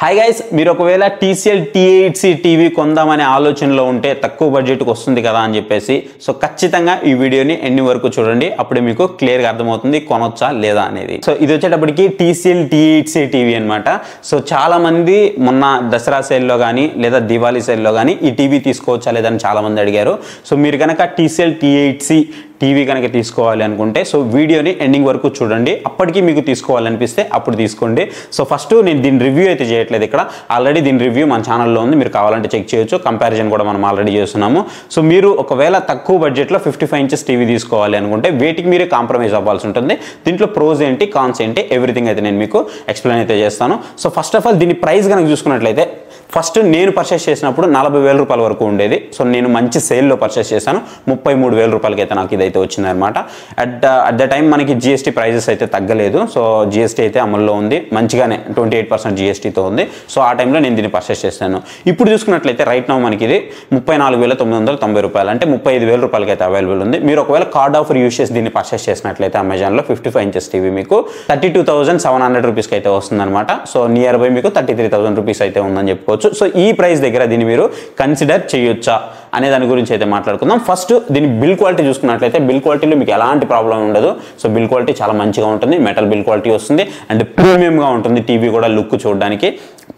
Hi guys, మీరు ఒకవేళ TCL T8C TV కొందామనే ఆలోచనలో ఉంటే తక్కువ బడ్జెట్కి వస్తుంది కదా అని చెప్పేసి సో ఖచ్చితంగా ఈ వీడియోని ఎన్ని వరకు చూడండి. అప్పుడే మీకు క్లియర్గా అర్థమవుతుంది కొనొచ్చా లేదా అనేది. సో ఇది వచ్చేటప్పటికి TCL T8C టీవీ అనమాట. సో చాలా మంది మొన్న దసరా సేల్లో కానీ లేదా దివాళీ సేల్లో కానీ ఈ టీవీ తీసుకోవచ్చా లేదని చాలా మంది అడిగారు. సో మీరు కనుక TCL T8C టీవీ కనుక తీసుకోవాలి అనుకుంటే సో వీడియోని ఎండింగ్ వరకు చూడండి. అప్పటికి మీకు తీసుకోవాలనిపిస్తే అప్పుడు తీసుకోండి. సో ఫస్ట్ నేను దీని రివ్యూ అయితే చేయట్లేదు, ఇక్కడ ఆల్రెడీ దీని రివ్యూ మన ఛానల్లో ఉంది, మీరు కావాలంటే చెక్ చేయొచ్చు. కంపారిజన్ కూడా మనం ఆల్రెడీ చేస్తున్నాము. సో మీరు ఒకవేళ తక్కువ బడ్జెట్లో 55 ఇంచెస్ టీవీ తీసుకోవాలి అనుకుంటే వేటికి మీరే కాంప్రమైజ్ అవ్వాల్సి ఉంటుంది. దీంట్లో ప్రోస్ ఏంటి, కాన్స్ ఏంటి, ఎవ్రీథింగ్ అయితే నేను మీకు ఎక్స్ప్లెయిన్ అయితే చేస్తాను. సో ఫస్ట్ ఆఫ్ ఆల్ దీని ప్రైస్ కనుక చూసుకున్నట్లయితే ఫస్ట్ నేను పర్చేస్ చేసినప్పుడు 40,000 రూపాయల వరకు ఉండేది. సో నేను మంచి సేల్లో పర్చేస్ చేశాను. 33,000 రూపాయలకి అయితే నాకు ఇదైతే వచ్చిందనమాట. అట్ ద టైం మనకి GST ప్రైజెస్ అయితే తగ్గలేదు. సో GST అయితే అమల్లో ఉంది, మంచిగానే 28% GSTతో ఉంది. సో ఆ టైంలో నేను దీన్ని పర్చేస్ చేశాను. ఇప్పుడు చూసుకున్నట్లయితే రైట్ నౌ మనకి ఇది 34,990 రూపాయలు, అంటే 35,000 రూపాయలకి అయితే అవైలబుల్ ఉంది. మీరు ఒకవేళ కార్డ్ ఆఫర్ యూస్ చేసి దీన్ని పర్చేస్ చేసినట్లయితే అమెజాన్లో 55 ఇంచెస్ టీవీ మీకు 32,700 రూపీస్కి అయితే వస్తుందన్నమాట. సో నియర్ బై మీకు 33,000 రూపీస్ అయితే ఉందని చెప్పుకోవచ్చు. సో ఈ ప్రైస్ దగ్గర దీన్ని మీరు కన్సిడర్ చేయొచ్చా అనే దాని గురించి అయితే మాట్లాడుకుందాం. ఫస్ట్ దీని బిల్ క్వాలిటీ చూసుకున్నట్లయితే బిల్ క్వాలిటీలో మీకు ఎలాంటి ప్రాబ్లం ఉండదు. సో బిల్ క్వాలిటీ చాలా మంచిగా ఉంటుంది, మెటల్ బిల్ క్వాలిటీ వస్తుంది అండ్ ప్రీమియంగా ఉంటుంది. టీవీ కూడా లుక్ చూడడానికి.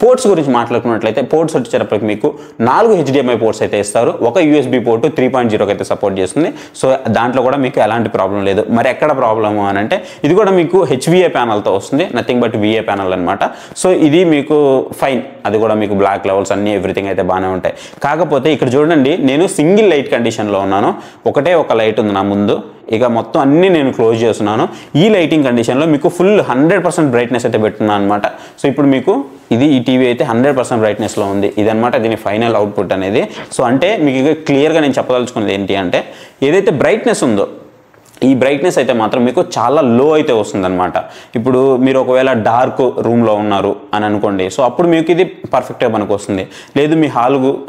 పోర్ట్స్ గురించి మాట్లాడుకున్నట్లయితే పోర్ట్స్ వచ్చేటప్పటికి మీకు 4 HDMI పోర్ట్స్ అయితే ఇస్తారు. ఒక USB పోర్టు 3.0 అయితే సపోర్ట్ చేస్తుంది. సో దాంట్లో కూడా మీకు ఎలాంటి ప్రాబ్లం లేదు. మరి ఎక్కడ ప్రాబ్లము అని అంటే ఇది కూడా మీకు HVA ప్యానల్తో వస్తుంది, నథింగ్ బట్ VA ప్యానల్ అనమాట. సో ఇది మీకు ఫైన్, అది కూడా మీకు బ్లాక్ లెవెల్స్ అన్నీ ఎవ్రీథింగ్ అయితే బాగానే ఉంటాయి. కాకపోతే ఇక్కడ చూడండి, నేను సింగిల్ లైట్ కండిషన్లో ఉన్నాను. ఒకటే ఒక లైట్ ఉంది నా ముందు, ఇక మొత్తం అన్నీ నేను క్లోజ్ చేస్తున్నాను. ఈ లైటింగ్ కండిషన్లో మీకు ఫుల్ 100% బ్రైట్నెస్ అయితే పెట్టున్నాను అనమాట. సో ఇప్పుడు మీకు ఈ టీవీ అయితే 100% బ్రైట్నెస్లో ఉంది. ఇదనమాట దీని ఫైనల్ అవుట్పుట్ అనేది. సో అంటే మీకు క్లియర్గా నేను చెప్పదలుచుకున్నది ఏంటి అంటే ఏదైతే బ్రైట్నెస్ ఉందో ఈ బ్రైట్నెస్ అయితే మాత్రం మీకు చాలా లో అయితే వస్తుందన్నమాట. ఇప్పుడు మీరు ఒకవేళ డార్క్ రూమ్లో ఉన్నారు అని అనుకోండి, సో అప్పుడు మీకు ఇది పర్ఫెక్ట్గా మనకు వస్తుంది. లేదు మీ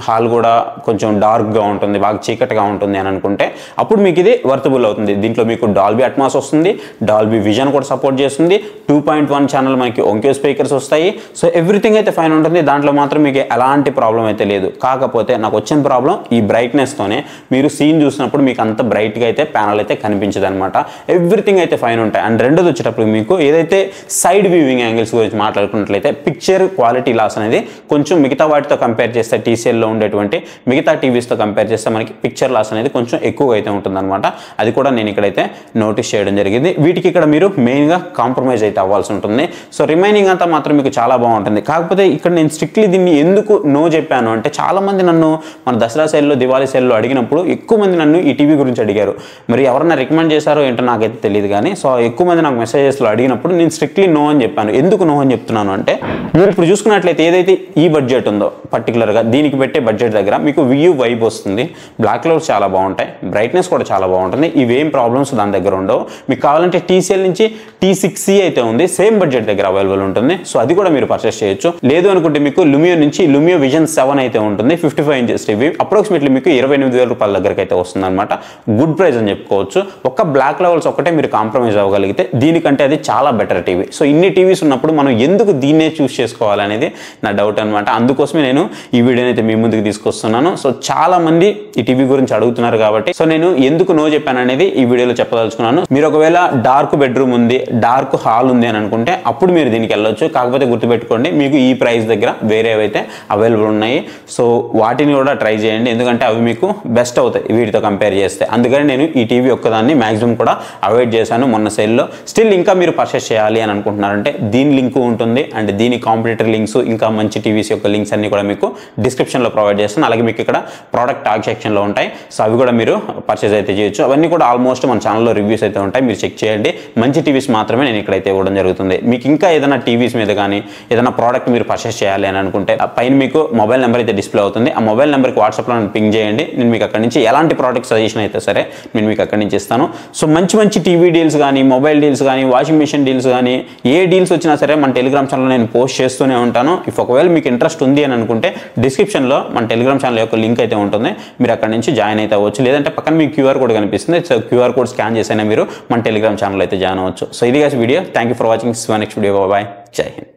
హాల్ కూడా కొంచెం డార్క్గా ఉంటుంది, బాగా చీకటిగా ఉంటుంది అని అనుకుంటే అప్పుడు మీకు ఇది వర్తబుల్ అవుతుంది. దీంట్లో మీకు డాల్బీ అట్మాస్ వస్తుంది, డాల్బీ విజన్ కూడా సపోర్ట్ చేస్తుంది, 2.1 ఛానల్ మనకి ఓంక్యూ స్పీకర్స్ వస్తాయి. సో ఎవ్రీథింగ్ అయితే ఫైన్ ఉంటుంది. దాంట్లో మాత్రం మీకు ఎలాంటి ప్రాబ్లం అయితే లేదు. కాకపోతే నాకు వచ్చిన ప్రాబ్లం ఈ బ్రైట్నెస్తోనే. మీరు సీన్ చూసినప్పుడు మీకు అంత బ్రైట్గా అయితే ప్యానల్ అయితే కనిపించదు అనమాట. ఎవ్రీథింగ్ అయితే ఫైన్ ఉంటాయి. అండ్ రెండోది వచ్చేటప్పుడు మీకు ఏదైతే సైడ్ వ్యూవింగ్ యాంగిల్స్ గురించి మాట్లాడుకున్నట్లయితే పిక్చర్ క్వాలిటీ లాస్ అనేది కొంచెం మిగతా వాటితో కంపేర్ చేస్తే TCLలో ఉండేటువంటి మిగతా టీవీస్తో కంపేర్ చేస్తే మనకి పిక్చర్ లాస్ అనేది కొంచెం ఎక్కువగా అయితే ఉంటుందన్నమాట. అది కూడా నేను ఇక్కడైతే నోటీస్ చేయడం జరిగింది. వీటికి ఇక్కడ మీరు మెయిన్గా కాంప్రమైజ్ అయితే అవ్వాల్సి ఉంటుంది. సో రిమైనింగ్ అంతా మాత్రం మీకు చాలా బాగుంటుంది. కాకపోతే ఇక్కడ నేను స్ట్రిక్ట్లీ దీన్ని ఎందుకు నో చెప్పాను అంటే చాలామంది నన్ను మన దసరా సేల్లో దివాళీ సేల్లో అడిగినప్పుడు ఎక్కువ మంది నన్ను ఈ టీవీ గురించి అడిగారు. మరి ఎవరన్నా రికమెండ్ చేశారో ఏంటో నాకైతే తెలియదు, కానీ సో ఎక్కువ మంది నాకు మెసేజెస్లో అడిగినప్పుడు నేను స్ట్రిక్ట్లీ నో అని చెప్పాను. ఎందుకు నో అని చెప్తున్నాను అంటే మీరు ఇప్పుడు చూసుకున్నట్లయితే ఏదైతే ఈ బడ్జెట్ ఉందో పర్టికులర్గా దీనికి పెట్టే బడ్జెట్ దగ్గర మీకు వ్యూ వైబ్ వస్తుంది, బ్లాక్ కలర్స్ చాలా బాగుంటాయి, బ్రైట్నెస్ కూడా చాలా బాగుంటుంది. ఇవేం ప్రాబ్లమ్స్ దాని దగ్గర ఉండవు. మీకు కావాలంటే TCL నుంచి T6C అయితే ఉంది, సేమ్ బడ్జెట్ దగ్గర అవైలబుల్ ఉంటుంది. సో అది కూడా మీరు పర్చేస్ చేయొచ్చు. లేదు అనుకుంటే మీకు లుమియో నుంచి లుమియో విజన్ 7 అయితే ఉంటుంది, 55 ఇంచెస్ టీవీ. అప్రాక్సిమేట్లీ మీకు 28,000 రూపాయల దగ్గరకు అయితే వస్తుంది అనమాట. గుడ్ ప్రైస్ అని చెప్పుకోవచ్చు. ఒక్క బ్లాక్ లెవెల్స్ ఒకటే మీరు కాంప్రమైజ్ అవ్వగలిగితే దీనికంటే అది చాలా బెటర్ టీవీ. సో ఇన్ని టీవీస్ ఉన్నప్పుడు మనం ఎందుకు దీన్నే చూస్ చేసుకోవాలనేది నా డౌట్ అనమాట. అందుకోసమే నేను ఈ వీడియోని అయితే మీ ముందుకు తీసుకొస్తున్నాను. సో చాలా మంది ఈ టీవీ గురించి అడుగుతున్నారు కాబట్టి సో నేను ఎందుకు నో చెప్పాను అనేది ఈ వీడియోలో చెప్పదలుచుకున్నాను. మీరు ఒకవేళ డార్క్ బెడ్రూమ్ ఉంది, డార్క్ హాల్ ఉంది అని అనుకుంటే అప్పుడు మీరు దీనికి వెళ్ళొచ్చు. కాకపోతే గుర్తుపెట్టుకోండి, మీకు ఈ ప్రైస్ దగ్గర వేరేవైతే అవైలబుల్ ఉన్నాయి. సో వాటిని కూడా ట్రై చేయండి, ఎందుకంటే అవి మీకు బెస్ట్ అవుతాయి వీటితో కంపేర్ చేస్తే. అందుకని నేను ఈ టీవీ ఒక్కదాన్ని మ్యాక్సిమం కూడా అవాయిడ్ చేశాను మొన్న సేల్లో. స్టిల్ ఇంకా మీరు పర్చేస్ చేయాలి అని అనుకుంటున్నారంటే దీని లింక్ ఉంటుంది అండ్ దీని కాంపిటేటర్ లింక్స్ ఇంకా మంచి టీవీస్ యొక్క లింక్స్ అన్ని కూడా మీకు డిస్క్రిప్షన్లో ప్రొవైడ్ చేస్తాను. అలాగే మీకు ఇక్కడ ప్రోడక్ట్ టాగ్ సెక్షన్లో ఉంటాయి. సో అవి కూడా మీరు పర్చేస్ అయితే చేయొచ్చు. అవన్నీ కూడా ఆల్మోస్ట్ మన ఛానల్లో రివ్యూస్ అయితే ఉంటాయి, మీరు చెక్ చేయండి. మంచి టీవీస్ మాత్రమే నేను ఇక్కడైతే ఇవ్వడం జరుగుతుంది. మీకు ఇంకా ఏదైనా టీవీస్ మీద కానీ ఏదైనా ప్రోడక్ట్ మీరు పర్చేస్ చేయాలి అని అనుకుంటే పైన మీకు మొబైల్ నెంబర్ అయితే డిస్ప్లే అవుతుంది. ఆ మొబైల్ నెంబర్కి వాట్సాప్లో పింగ్ చేయండి. నేను మీకు అక్కడి నుంచి ఎలాంటి ప్రోడక్ట్ సజెషన్ అయితే సరే నేను మీకు అక్కడి నుంచి ఇస్తాను. సో మంచి టీవీ డీల్స్ కానీ మొబైల్ డీల్స్ కానీ వాషింగ్ మిషన్ డీల్స్ కానీ ఏ డీల్స్ వచ్చినా సరే మన టెలిగ్రామ్ ఛానల్లో నేను పోస్ట్ చేస్తూనే ఉంటాను. ఒకవేళ మీకు ఇంట్రెస్ట్ ఉంది అని అనుకుంటే డిస్క్రిప్షన్లో మన టెలిగ్రామ్ ఛానల్ యొక్క లింక్ అయితే ఉంటుంది, మీరు అక్కడ నుంచి జాయిన్ అయితే అవ్వచ్చు. లేదంటే పక్కన మీకు QR కోడ్ కనిపిస్తుంది. సో QR కోడ్ స్కాన్ చేసైనా మీరు మన టెలిగ్రామ్ ఛానల్ అయితే జాయిన్ అవ్వచ్చు. సో ఇది video. Thank you for watching. Next video. Bye. Jai Hind.